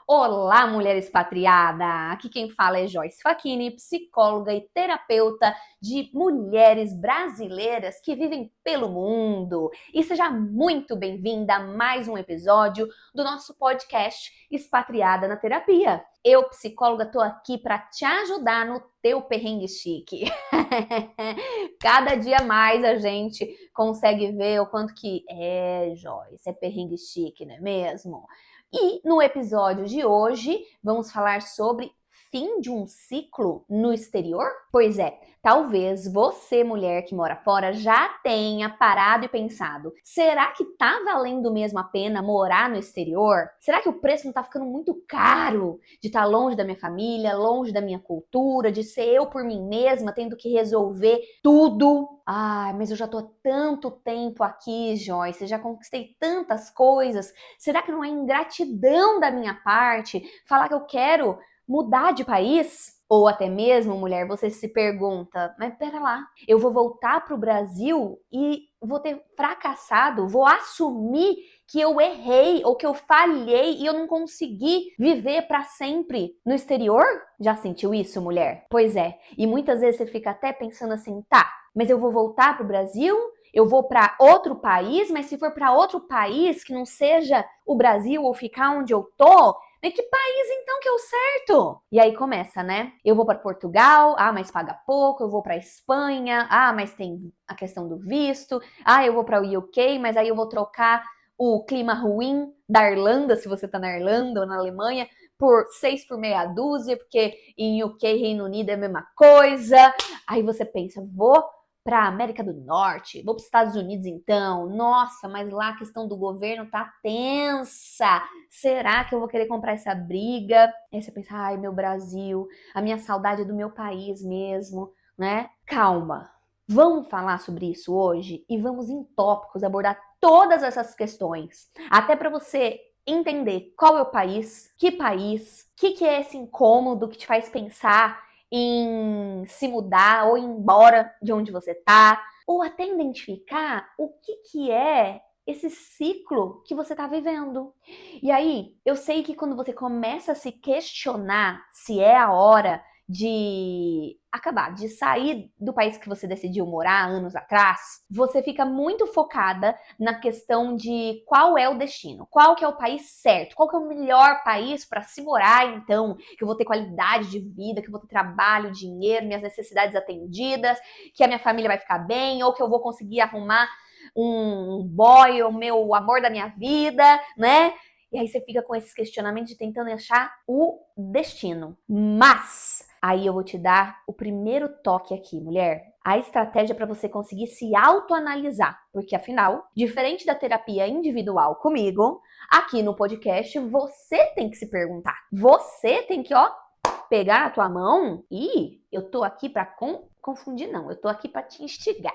Olá, mulher expatriada! Aqui quem fala é Joyce Facchini, psicóloga e terapeuta de mulheres brasileiras que vivem pelo mundo. E seja muito bem-vinda a mais um episódio do nosso podcast Expatriada na Terapia. Eu, psicóloga, tô aqui para te ajudar no teu perrengue chique. Cada dia mais a gente consegue ver o quanto que Joyce, é perrengue chique, não é mesmo? E no episódio de hoje, vamos falar sobre fim de um ciclo no exterior? Pois é, talvez você, mulher que mora fora, já tenha parado e pensado: será que tá valendo mesmo a pena morar no exterior? Será que o preço não tá ficando muito caro de estar longe da minha família, longe da minha cultura, de ser eu por mim mesma, tendo que resolver tudo? Ai, mas eu já tô há tanto tempo aqui, Joyce, já conquistei tantas coisas. Será que não é ingratidão da minha parte falar que eu quero mudar de país? Ou até mesmo, mulher, você se pergunta, mas pera lá, eu vou voltar para o Brasil e vou ter fracassado, vou assumir que eu errei ou que eu falhei e eu não consegui viver para sempre no exterior? Já sentiu isso, mulher? Pois é, e muitas vezes você fica até pensando assim, tá, mas eu vou voltar para o Brasil? Eu vou para outro país, mas se for para outro país que não seja o Brasil ou ficar onde eu tô, mas que país então que é o certo? E aí começa, né? Eu vou para Portugal, mas paga pouco. Eu vou para Espanha, mas tem a questão do visto. Eu vou para o UK, mas aí eu vou trocar o clima ruim da Irlanda, se você tá na Irlanda ou na Alemanha, por 6 por meia dúzia, porque em UK, Reino Unido é a mesma coisa. Aí você pensa, vou para a América do Norte, vou para os Estados Unidos então. Nossa, mas lá a questão do governo tá tensa. Será que eu vou querer comprar essa briga? Aí você pensa, ai, meu Brasil, a minha saudade é do meu país mesmo, né? Calma. Vamos falar sobre isso hoje e vamos em tópicos abordar todas essas questões, até para você entender qual é o país, que é esse incômodo que te faz pensar em se mudar ou ir embora de onde você tá, ou até identificar o que é esse ciclo que você está vivendo. E aí, eu sei que quando você começa a se questionar se é a hora de acabar, de sair do país que você decidiu morar anos atrás, você fica muito focada na questão de qual é o destino, qual que é o país certo, qual que é o melhor país para se morar, então, que eu vou ter qualidade de vida, que eu vou ter trabalho, dinheiro, minhas necessidades atendidas, que a minha família vai ficar bem, ou que eu vou conseguir arrumar um boy, o meu amor da minha vida, né? E aí você fica com esses questionamentos de tentando achar o destino. Mas aí eu vou te dar o primeiro toque aqui, mulher. A estratégia para você conseguir se autoanalisar. Porque afinal, diferente da terapia individual comigo, aqui no podcast você tem que se perguntar. Você tem que, pegar a tua mão e eu tô aqui para confundir, não. Eu tô aqui para te instigar.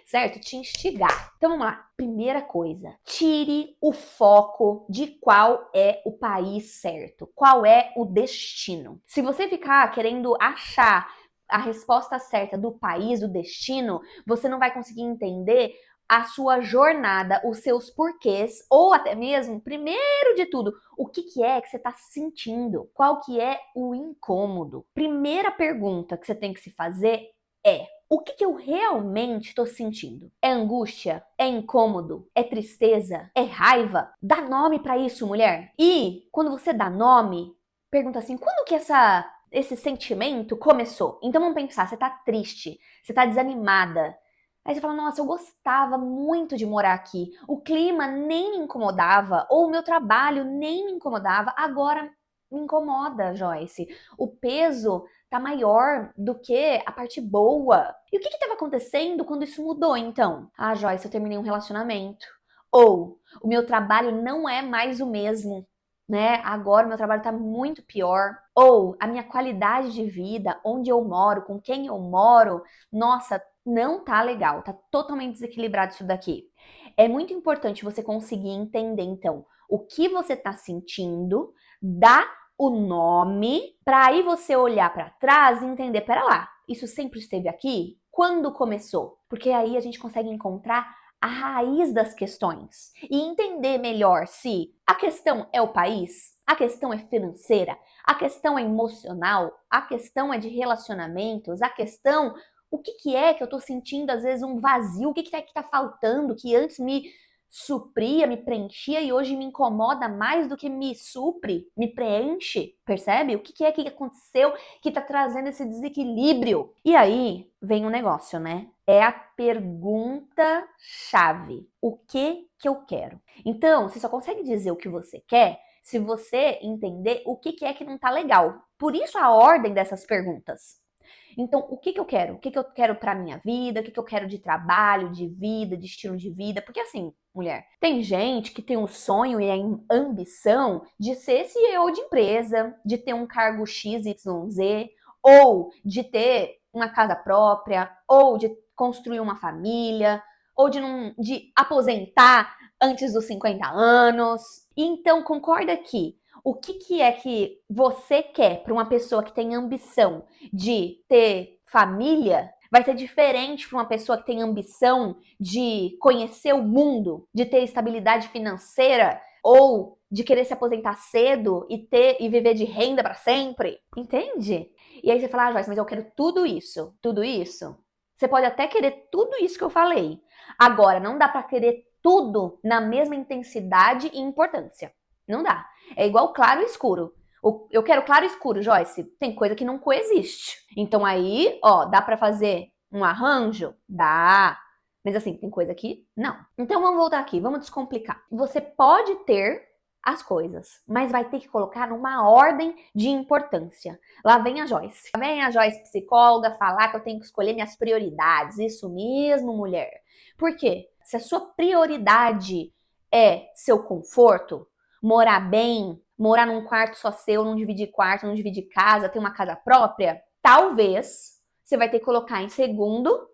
Certo? Te instigar. Então vamos lá. Primeira coisa, tire o foco de qual é o país certo, qual é o destino. Se você ficar querendo achar a resposta certa do país, do destino, você não vai conseguir entender a sua jornada, os seus porquês, ou até mesmo, primeiro de tudo, o que é que você está sentindo? Qual que é o incômodo? Primeira pergunta que você tem que se fazer é: o que eu realmente estou sentindo? É angústia? É incômodo? É tristeza? É raiva? Dá nome para isso, mulher. E quando você dá nome, pergunta assim: quando que esse sentimento começou? Então vamos pensar, você tá triste, você tá desanimada. Aí você fala, nossa, eu gostava muito de morar aqui. O clima nem me incomodava, ou o meu trabalho nem me incomodava. Agora me incomoda, Joyce. O peso tá maior do que a parte boa. E o que estava acontecendo quando isso mudou, então? Joyce, eu terminei um relacionamento. Ou o meu trabalho não é mais o mesmo, né? Agora o meu trabalho tá muito pior. Ou a minha qualidade de vida, onde eu moro, com quem eu moro, nossa, não tá legal, tá totalmente desequilibrado isso daqui. É muito importante você conseguir entender, então, o que você tá sentindo, dar o nome, para aí você olhar para trás e entender, pera lá, isso sempre esteve aqui? Quando começou? Porque aí a gente consegue encontrar a raiz das questões e entender melhor se a questão é o país, a questão é financeira, a questão é emocional, a questão é de relacionamentos, a questão, o que é que eu tô sentindo às vezes um vazio, o que é que tá faltando, que antes me supria, me preenchia e hoje me incomoda mais do que me supre, me preenche, percebe? O que é que aconteceu que tá trazendo esse desequilíbrio? E aí vem o negócio, né? É a pergunta chave. O que eu quero? Então, você só consegue dizer o que você quer se você entender o que é que não tá legal. Por isso a ordem dessas perguntas. Então, o que eu quero? O que eu quero pra minha vida? O que eu quero de trabalho, de vida, de estilo de vida? Porque assim, mulher, tem gente que tem um sonho e a ambição de ser CEO de empresa, de ter um cargo XYZ, ou de ter uma casa própria, ou de construir uma família, ou de aposentar antes dos 50 anos. Então, concorda que o que é que você quer para uma pessoa que tem ambição de ter família vai ser diferente para uma pessoa que tem ambição de conhecer o mundo, de ter estabilidade financeira ou de querer se aposentar cedo e viver de renda para sempre, entende? E aí você fala, Joyce, mas eu quero tudo isso, tudo isso. Você pode até querer tudo isso que eu falei. Agora, não dá para querer tudo na mesma intensidade e importância. Não dá. É igual claro e escuro. Eu quero claro e escuro, Joyce. Tem coisa que não coexiste. Então aí, ó, dá para fazer um arranjo? Dá. Mas assim, tem coisa que não. Então vamos voltar aqui, vamos descomplicar. Você pode ter as coisas, mas vai ter que colocar numa ordem de importância. Lá vem a Joyce. Lá vem a Joyce psicóloga falar que eu tenho que escolher minhas prioridades. Isso mesmo, mulher. Por quê? Se a sua prioridade é seu conforto, morar bem, morar num quarto só seu, não dividir quarto, não dividir casa, ter uma casa própria, talvez você vai ter que colocar em segundo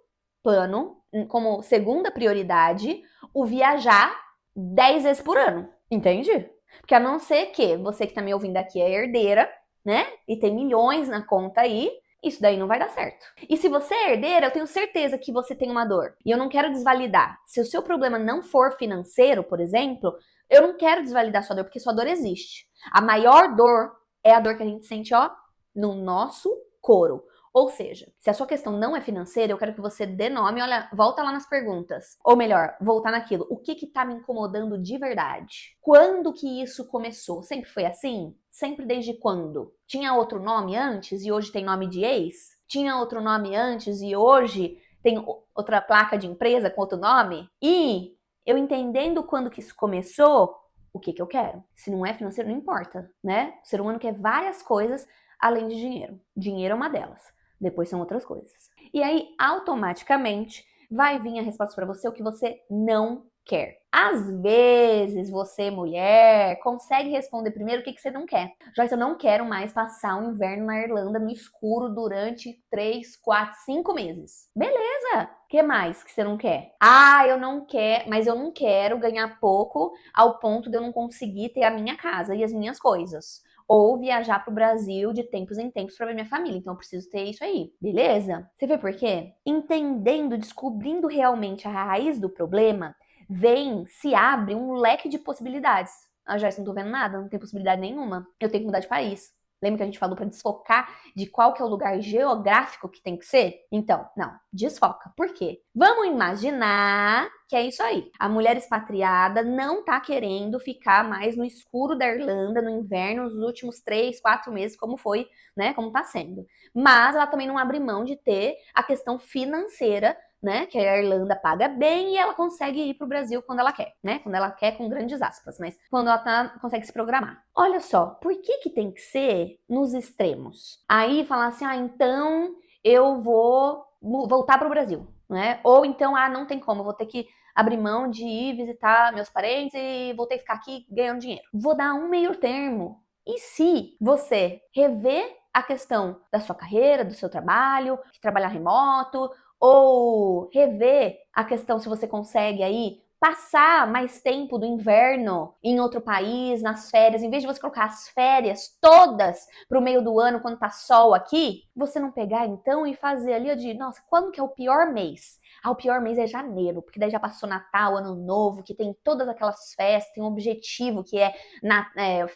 plano, como segunda prioridade, o viajar 10 vezes por ano. Entende? Porque a não ser que você que tá me ouvindo aqui é herdeira, né? E tem milhões na conta aí, isso daí não vai dar certo. E se você é herdeira, eu tenho certeza que você tem uma dor. E eu não quero desvalidar. Se o seu problema não for financeiro, por exemplo, eu não quero desvalidar sua dor, porque sua dor existe. A maior dor é a dor que a gente sente, ó, no nosso couro. Ou seja, se a sua questão não é financeira, eu quero que você dê nome, olha, volta lá nas perguntas. Ou melhor, voltar naquilo. O que tá me incomodando de verdade? Quando que isso começou? Sempre foi assim? Sempre desde quando? Tinha outro nome antes e hoje tem nome de ex? Tinha outro nome antes e hoje tem outra placa de empresa com outro nome? E eu entendendo quando que isso começou, o que eu quero? Se não é financeiro, não importa, né? O ser humano quer várias coisas além de dinheiro. Dinheiro é uma delas. Depois são outras coisas. E aí, automaticamente, vai vir a resposta para você o que você não quer. Às vezes, você, mulher, consegue responder primeiro o que você não quer. Joyce, eu não quero mais passar o inverno na Irlanda no escuro durante 3, 4, 5 meses. Beleza! O que mais que você não quer? Ah, eu não quero, mas eu não quero ganhar pouco ao ponto de eu não conseguir ter a minha casa e as minhas coisas. Ou viajar para o Brasil de tempos em tempos para ver minha família. Então eu preciso ter isso aí, beleza? Você vê por quê? Entendendo, descobrindo realmente a raiz do problema, se abre um leque de possibilidades. Ah, Joyce, não tô vendo nada, não tem possibilidade nenhuma. Eu tenho que mudar de país. Lembra que a gente falou para desfocar de qual que é o lugar geográfico que tem que ser? Então, não, desfoca. Por quê? Vamos imaginar que é isso aí. A mulher expatriada não tá querendo ficar mais no escuro da Irlanda no inverno nos últimos 3, 4 meses, como foi, né? Como tá sendo. Mas ela também não abre mão de ter a questão financeira, né, que a Irlanda paga bem e ela consegue ir para o Brasil quando ela quer, né? Quando ela quer, com grandes aspas, mas quando ela consegue se programar. Olha só, por que tem que ser nos extremos? Aí falar assim, ah, então eu vou voltar para o Brasil, né? Ou então, ah, não tem como, eu vou ter que abrir mão de ir visitar meus parentes e vou ter que ficar aqui ganhando dinheiro. Vou dar um meio termo. E se você rever a questão da sua carreira, do seu trabalho, de trabalhar remoto, ou rever a questão se você consegue aí passar mais tempo do inverno em outro país, nas férias, em vez de você colocar as férias todas pro meio do ano, quando tá sol aqui, você não pegar então e fazer ali de, nossa, quando que é o pior mês? Ah, o pior mês é janeiro, porque daí já passou Natal, Ano Novo, que tem todas aquelas festas, tem um objetivo que é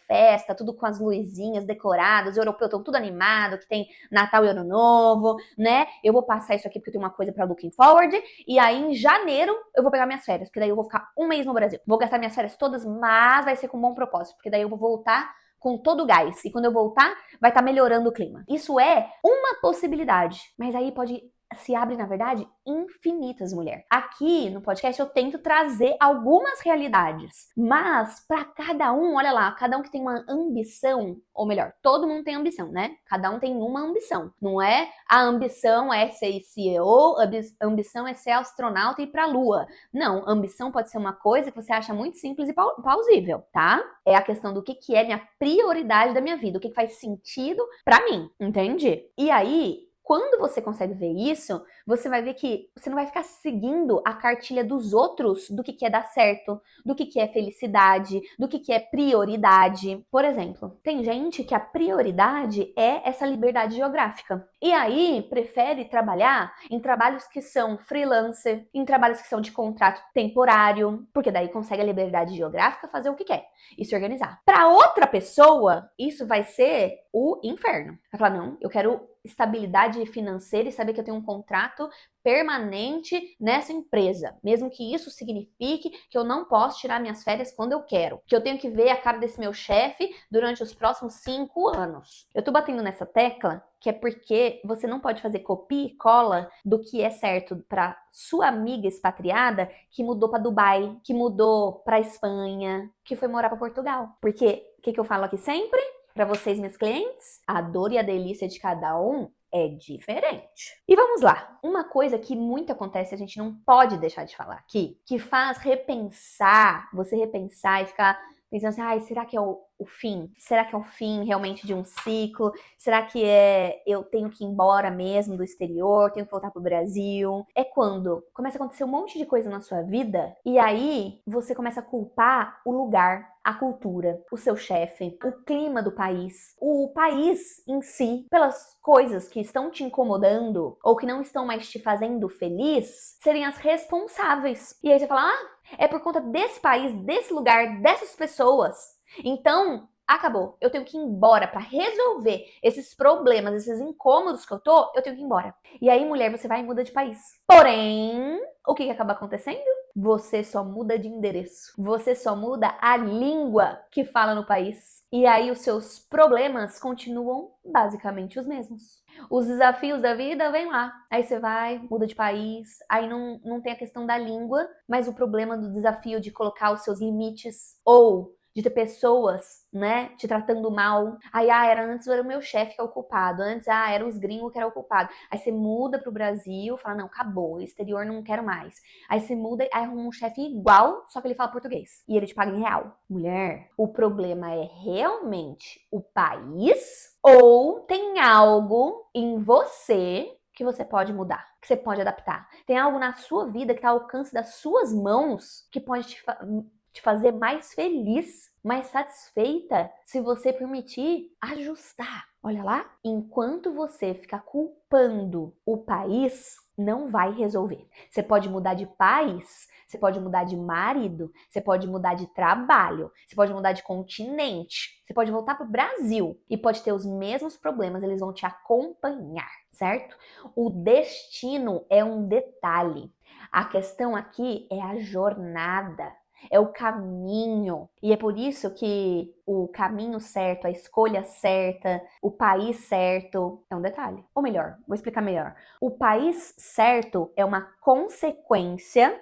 festa, tudo com as luzinhas decoradas, o europeu estão tudo animado, que tem Natal e Ano Novo, né? Eu vou passar isso aqui porque eu tenho uma coisa pra looking forward, e aí em janeiro eu vou pegar minhas férias, porque daí eu vou ficar um mês no Brasil. Vou gastar minhas férias todas, mas vai ser com bom propósito, porque daí eu vou voltar com todo o gás. E quando eu voltar, vai estar melhorando o clima. Isso é uma possibilidade, mas aí pode se abre, na verdade, infinitas, mulher. Aqui no podcast eu tento trazer algumas realidades, mas para cada um, olha lá, cada um que tem uma ambição, ou melhor, todo mundo tem ambição, né? Cada um tem uma ambição. Não é a ambição é ser CEO, a ambição é ser astronauta e ir pra lua. Não, ambição pode ser uma coisa que você acha muito simples e plausível, tá? É a questão do que é minha prioridade da minha vida, o que faz sentido para mim, entende? E aí, quando você consegue ver isso, você vai ver que você não vai ficar seguindo a cartilha dos outros do que é dar certo, do que é felicidade, do que é prioridade. Por exemplo, tem gente que a prioridade é essa liberdade geográfica. E aí, prefere trabalhar em trabalhos que são freelancer, em trabalhos que são de contrato temporário, porque daí consegue a liberdade geográfica fazer o que quer e se organizar. Para outra pessoa, isso vai ser o inferno. Vai falar, não, eu quero estabilidade financeira e saber que eu tenho um contrato permanente nessa empresa, mesmo que isso signifique que eu não posso tirar minhas férias quando eu quero, que eu tenho que ver a cara desse meu chefe durante os próximos 5 anos. Eu tô batendo nessa tecla que é porque você não pode fazer copia e cola do que é certo para sua amiga expatriada que mudou para Dubai, que mudou para Espanha, que foi morar para Portugal. Porque o que eu falo aqui sempre? Para vocês, meus clientes, a dor e a delícia de cada um é diferente. E vamos lá. Uma coisa que muito acontece, a gente não pode deixar de falar aqui, que faz repensar, você repensar e ficar pensando assim, ai, será que é o fim? Será que é o fim realmente de um ciclo? Será que eu tenho que ir embora mesmo do exterior? Tenho que voltar pro Brasil? É quando começa a acontecer um monte de coisa na sua vida e aí você começa a culpar o lugar, a cultura, o seu chefe, o clima do país, o país em si, pelas coisas que estão te incomodando ou que não estão mais te fazendo feliz, serem as responsáveis. E aí você fala, é por conta desse país, desse lugar, dessas pessoas. Então, acabou. Eu tenho que ir embora para resolver esses problemas, esses incômodos que eu tenho que ir embora. E aí, mulher, você vai e muda de país. Porém, o que acaba acontecendo? Você só muda de endereço. Você só muda a língua que fala no país. E aí os seus problemas continuam basicamente os mesmos. Os desafios da vida vêm lá. Aí você vai, muda de país, aí não tem a questão da língua, mas o problema do desafio de colocar os seus limites ou de ter pessoas, né, te tratando mal. Aí, antes era o meu chefe que é o culpado. Antes, era os gringos que era o culpado. Aí você muda pro Brasil, fala, não, acabou, exterior não quero mais. Aí você muda e arruma um chefe igual, só que ele fala português. E ele te paga em real. Mulher, o problema é realmente o país ou tem algo em você que você pode mudar, que você pode adaptar? Tem algo na sua vida que está ao alcance das suas mãos que pode te fazer mais feliz, mais satisfeita, se você permitir ajustar. Olha lá, enquanto você ficar culpando o país, não vai resolver. Você pode mudar de país, você pode mudar de marido, você pode mudar de trabalho, você pode mudar de continente, você pode voltar para o Brasil e pode ter os mesmos problemas, eles vão te acompanhar, certo? O destino é um detalhe. A questão aqui é a jornada. É o caminho. E é por isso que o caminho certo, a escolha certa, o país certo é um detalhe. Ou melhor, vou explicar melhor. O país certo é uma consequência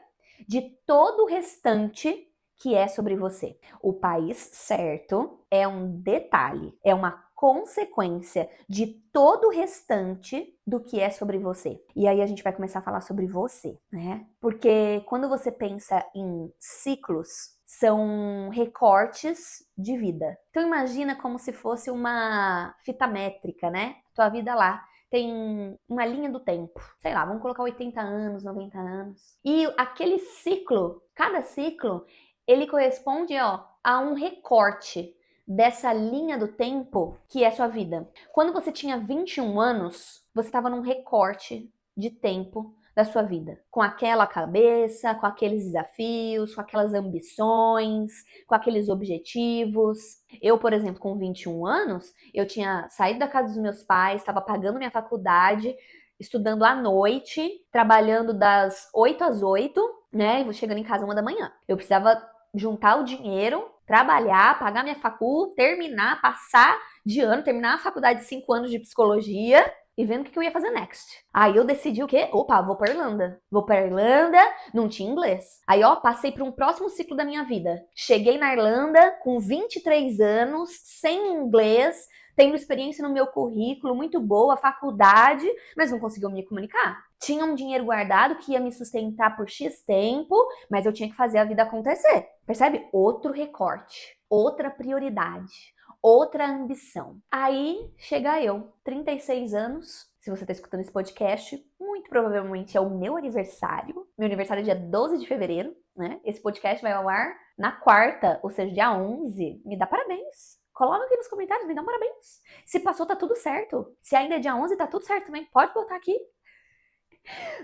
de todo o restante que é sobre você. O país certo é um detalhe, é uma consequência de todo o restante do que é sobre você. E aí a gente vai começar a falar sobre você, né? Porque quando você pensa em ciclos, são recortes de vida. Então imagina como se fosse uma fita métrica, né? Tua vida lá. tem uma linha do tempo. Sei lá, vamos colocar 80 anos, 90 anos. E aquele ciclo, cada ciclo, ele corresponde, ó, a um recorte dessa linha do tempo que é sua vida. Quando você tinha 21 anos, você estava num recorte de tempo da sua vida, com aquela cabeça, com aqueles desafios, com aquelas ambições, com aqueles objetivos. Eu, por exemplo, com 21 anos, eu tinha saído da casa dos meus pais, estava pagando minha faculdade, estudando à noite, trabalhando das 8 às 8, né? E vou chegando em casa 1 da manhã. Eu precisava juntar o dinheiro, trabalhar, pagar minha facul, terminar, passar de ano, terminar a faculdade de 5 anos de psicologia e vendo o que eu ia fazer next. Aí eu decidi o quê? Opa, vou pra Irlanda. Vou pra Irlanda, não tinha inglês. Aí, ó, passei para um próximo ciclo da minha vida. Cheguei na Irlanda com 23 anos, sem inglês, tendo experiência no meu currículo, muito boa, faculdade, mas não conseguiu me comunicar. Tinha um dinheiro guardado que ia me sustentar por X tempo, mas eu tinha que fazer a vida acontecer. Percebe? Outro recorte, outra prioridade, outra ambição. Aí chega eu, 36 anos. Se você está escutando esse podcast, muito provavelmente é o meu aniversário. Meu aniversário é dia 12 de fevereiro, né? Esse podcast vai ao ar na quarta, ou seja, dia 11. Me dá parabéns. Coloca aqui nos comentários, me dá um parabéns. Se passou, tá tudo certo. Se ainda é dia 11, tá tudo certo também. Pode botar aqui.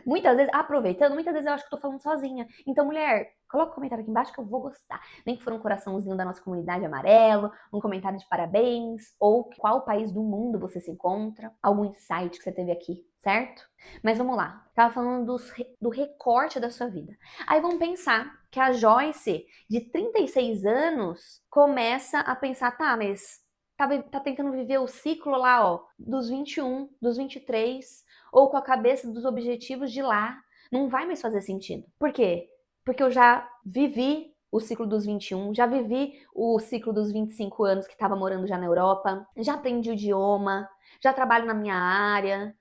Muitas vezes, aproveitando, muitas vezes eu acho que eu tô falando sozinha. Então, mulher, coloca um comentário aqui embaixo que eu vou gostar. Nem que for um coraçãozinho da nossa comunidade amarelo, um comentário de parabéns, ou qual país do mundo você se encontra, algum insight que você teve aqui, certo? Mas vamos lá. Tava falando do recorte da sua vida. Aí vamos pensar que a Joyce, de 36 anos, começa a pensar, tá, mas tá tentando viver o ciclo lá, ó, dos 21, dos 23, ou com a cabeça dos objetivos de lá. Não vai mais fazer sentido. Por quê? Porque eu já vivi o ciclo dos 21, já vivi o ciclo dos 25 anos que estava morando já na Europa, já aprendi o idioma, já trabalho na minha área,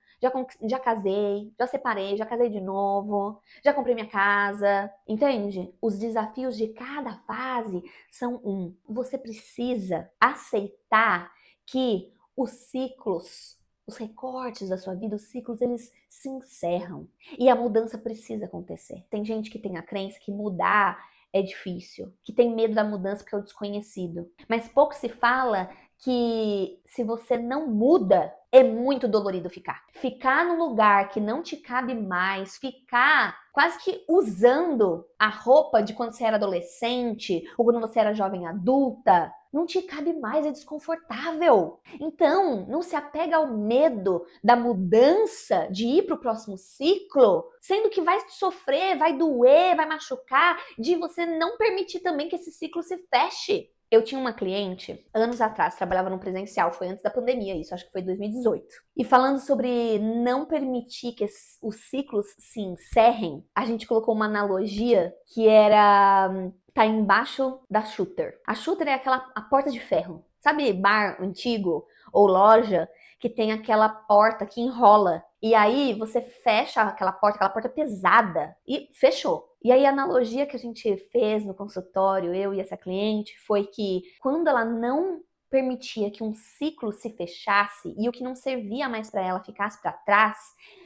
já casei, já separei, já casei de novo, já comprei minha casa, entende? Os desafios de cada fase são um. Você precisa aceitar que os ciclos, os recortes da sua vida, os ciclos, eles se encerram. E a mudança precisa acontecer. Tem gente que tem a crença que mudar é difícil, que tem medo da mudança porque é o desconhecido. Mas pouco se fala que se você não muda, é muito dolorido ficar. Ficar num lugar que não te cabe mais, ficar quase que usando a roupa de quando você era adolescente ou quando você era jovem adulta, não te cabe mais, é desconfortável. Então, não se apega ao medo da mudança, de ir para o próximo ciclo, sendo que vai sofrer, vai doer, vai machucar, de você não permitir também que esse ciclo se feche. Eu tinha uma cliente, anos atrás, trabalhava no presencial, foi antes da pandemia isso, acho que foi 2018. E falando sobre não permitir que os ciclos se encerrem, a gente colocou uma analogia que era tá embaixo da shooter. A shooter é a porta de ferro. Sabe bar antigo ou loja que tem aquela porta que enrola? E aí você fecha aquela porta pesada e fechou. E aí a analogia que a gente fez no consultório, eu e essa cliente, foi que quando ela não permitia que um ciclo se fechasse e o que não servia mais para ela ficasse para trás,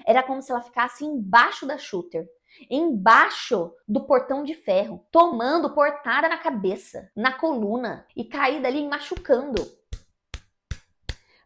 era como se ela ficasse embaixo da shooter, embaixo do portão de ferro, tomando portada na cabeça, na coluna e cair dali machucando.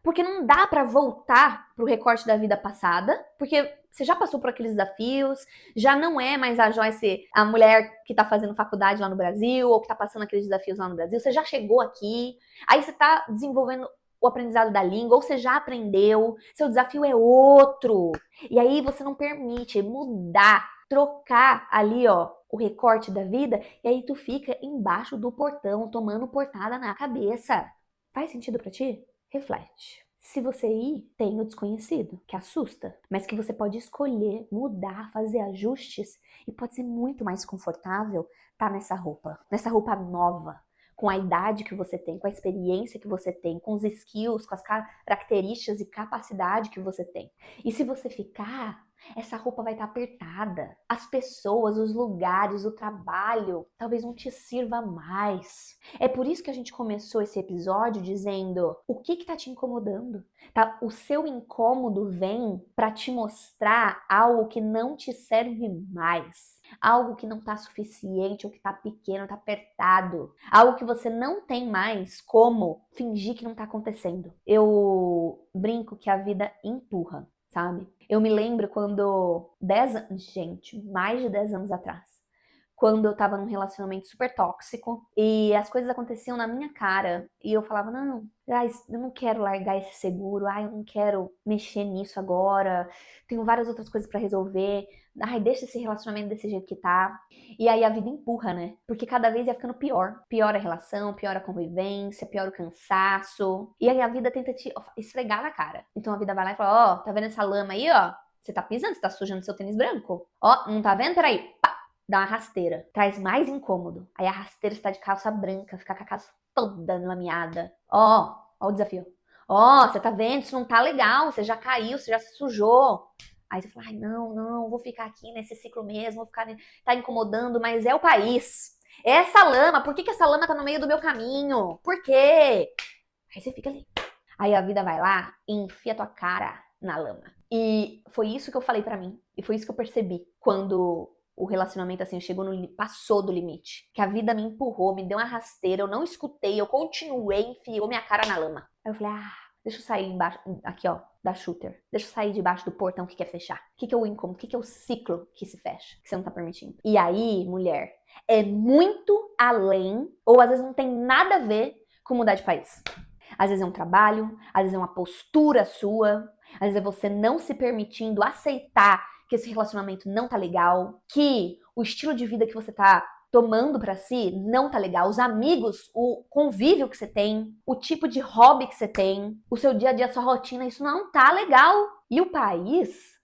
Porque não dá para voltar pro recorte da vida passada, porque você já passou por aqueles desafios, já não é mais a Joyce, a mulher que tá fazendo faculdade lá no Brasil, ou que tá passando aqueles desafios lá no Brasil, você já chegou aqui, aí você tá desenvolvendo o aprendizado da língua, ou você já aprendeu, seu desafio é outro. E aí você não permite mudar, trocar ali, ó, o recorte da vida, e aí tu fica embaixo do portão, tomando portada na cabeça. Faz sentido pra ti? Reflete. Se você ir, tem o desconhecido, que assusta, mas que você pode escolher, mudar, fazer ajustes e pode ser muito mais confortável estar nessa roupa nova, com a idade que você tem, com a experiência que você tem, com os skills, com as características e capacidade que você tem. E se você ficar, Essa roupa vai estar apertada. As pessoas, os lugares, o trabalho, talvez não te sirva mais. É por isso que a gente começou esse episódio dizendo o que está te incomodando. Tá? O seu incômodo vem para te mostrar algo que não te serve mais. Algo que não está suficiente, ou que está pequeno, está apertado. Algo que você não tem mais como fingir que não está acontecendo. Eu brinco que a vida empurra, sabe? Eu me lembro quando 10 anos, gente, mais de 10 anos atrás, quando eu tava num relacionamento super tóxico e as coisas aconteciam na minha cara e eu falava, não, ai, eu não quero largar esse seguro, ai, eu não quero mexer nisso agora, tenho várias outras coisas pra resolver, ai, deixa esse relacionamento desse jeito que tá. E aí a vida empurra, né? Porque cada vez ia ficando pior. Pior a relação, pior a convivência, pior o cansaço. E aí a vida tenta te esfregar na cara. Então a vida vai lá e fala, ó, tá vendo essa lama aí, ó? Você tá pisando, você tá sujando seu tênis branco. Ó, não tá vendo? Peraí. Pá, dá uma rasteira. Traz mais incômodo. Aí a rasteira está de calça branca, fica com a calça toda lameada. Ó o desafio. Ó, você tá vendo? Isso não tá legal. Você já caiu, você já se sujou. Aí você fala, ai, não, vou ficar aqui nesse ciclo mesmo, vou ficar, tá incomodando, mas é o país. É essa lama, por que essa lama tá no meio do meu caminho? Por quê? Aí você fica ali. Aí a vida vai lá e enfia tua cara na lama. E foi isso que eu falei pra mim. E foi isso que eu percebi quando o relacionamento assim chegou passou do limite. Que a vida me empurrou, me deu uma rasteira, eu não escutei, eu continuei, enfiou minha cara na lama. Aí eu falei, deixa eu sair embaixo, aqui ó, da shooter. Deixa eu sair debaixo do portão que quer fechar. O que é o incômodo? O que é o ciclo que se fecha? Que você não tá permitindo. E aí, mulher, é muito além, ou às vezes não tem nada a ver com mudar de país. Às vezes é um trabalho, às vezes é uma postura sua, às vezes é você não se permitindo aceitar que esse relacionamento não tá legal, que o estilo de vida que você tá tomando pra si não tá legal, os amigos, o convívio que você tem, o tipo de hobby que você tem, o seu dia a dia, a sua rotina, isso não tá legal. E o país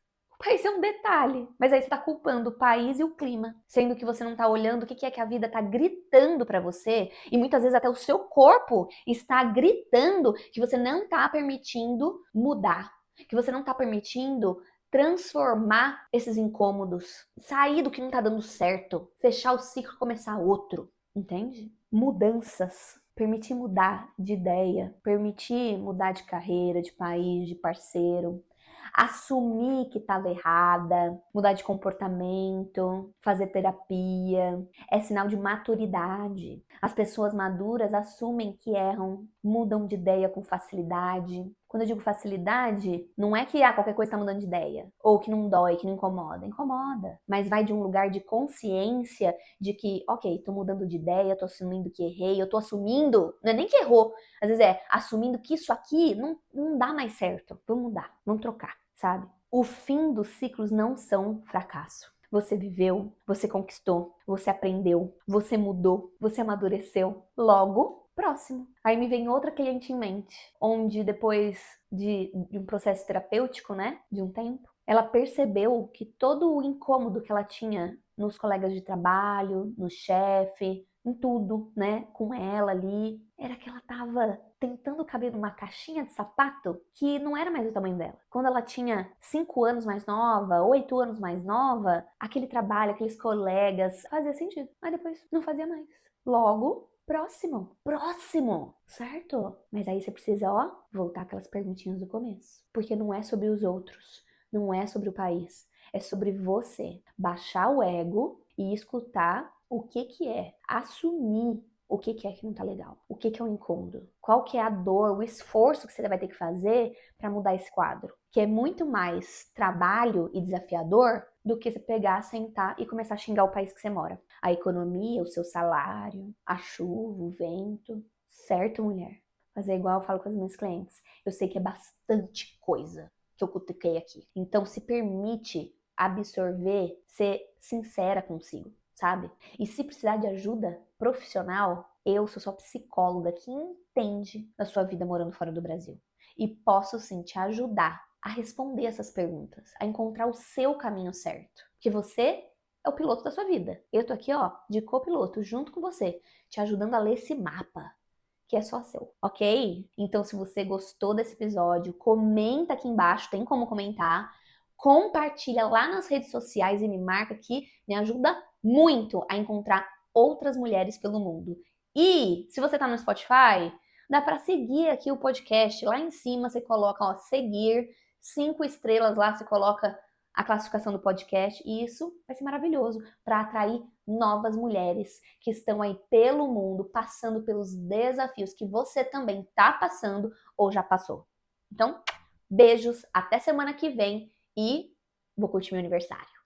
é um detalhe, mas aí você tá culpando o país e o clima, sendo que você não tá olhando o que é que a vida tá gritando pra você, e muitas vezes até o seu corpo está gritando que você não tá permitindo mudar, que você não tá permitindo transformar esses incômodos, sair do que não tá dando certo, fechar o ciclo e começar outro, entende? Mudanças. Permitir mudar de ideia, permitir mudar de carreira, de país, de parceiro, assumir que estava errada, mudar de comportamento, fazer terapia, é sinal de maturidade. As pessoas maduras assumem que erram, mudam de ideia com facilidade. Quando eu digo facilidade, não é que qualquer coisa está mudando de ideia, ou que não dói, que não incomoda. Incomoda, mas vai de um lugar de consciência de que, ok, tô mudando de ideia, tô assumindo que errei, eu tô assumindo, não é nem que errou, às vezes é assumindo que isso aqui não dá mais certo. Vamos mudar, vamos trocar, sabe? O fim dos ciclos não são fracasso. Você viveu, você conquistou, você aprendeu, você mudou, você amadureceu. Logo, próximo. Aí me vem outra cliente em mente, onde depois de um processo terapêutico, né, de um tempo, ela percebeu que todo o incômodo que ela tinha nos colegas de trabalho, no chefe, em tudo, né, com ela ali, era que ela tava tentando caber numa caixinha de sapato que não era mais o tamanho dela. Quando ela tinha 5 anos mais nova, 8 anos mais nova, aquele trabalho, aqueles colegas, fazia sentido. Mas depois não fazia mais. Logo, próximo, certo? Mas aí você precisa, voltar aquelas perguntinhas do começo. Porque não é sobre os outros, não é sobre o país, é sobre você. Baixar o ego e escutar o que é, assumir o que é que não tá legal, o que é o incômodo, qual que é a dor, o esforço que você vai ter que fazer para mudar esse quadro, que é muito mais trabalho e desafiador do que você pegar, sentar e começar a xingar o país que você mora. A economia, o seu salário, a chuva, o vento, certo, mulher? Fazer igual eu falo com as minhas clientes. Eu sei que é bastante coisa que eu cutuquei aqui. Então se permite absorver, ser sincera consigo, sabe? E se precisar de ajuda profissional, eu sou sua psicóloga que entende da sua vida morando fora do Brasil. E posso sim te ajudar a responder essas perguntas, a encontrar o seu caminho certo. Que você é o piloto da sua vida. Eu tô aqui, de copiloto, junto com você, te ajudando a ler esse mapa, que é só seu, ok? Então, se você gostou desse episódio, comenta aqui embaixo, tem como comentar. compartilha lá nas redes sociais e me marca que me ajuda muito a encontrar outras mulheres pelo mundo. E se você tá no Spotify, dá para seguir aqui o podcast. Lá em cima você coloca, ó, seguir, 5 estrelas lá, você coloca a classificação do podcast e isso vai ser maravilhoso para atrair novas mulheres que estão aí pelo mundo passando pelos desafios que você também tá passando ou já passou. Então, beijos, até semana que vem e vou curtir meu aniversário.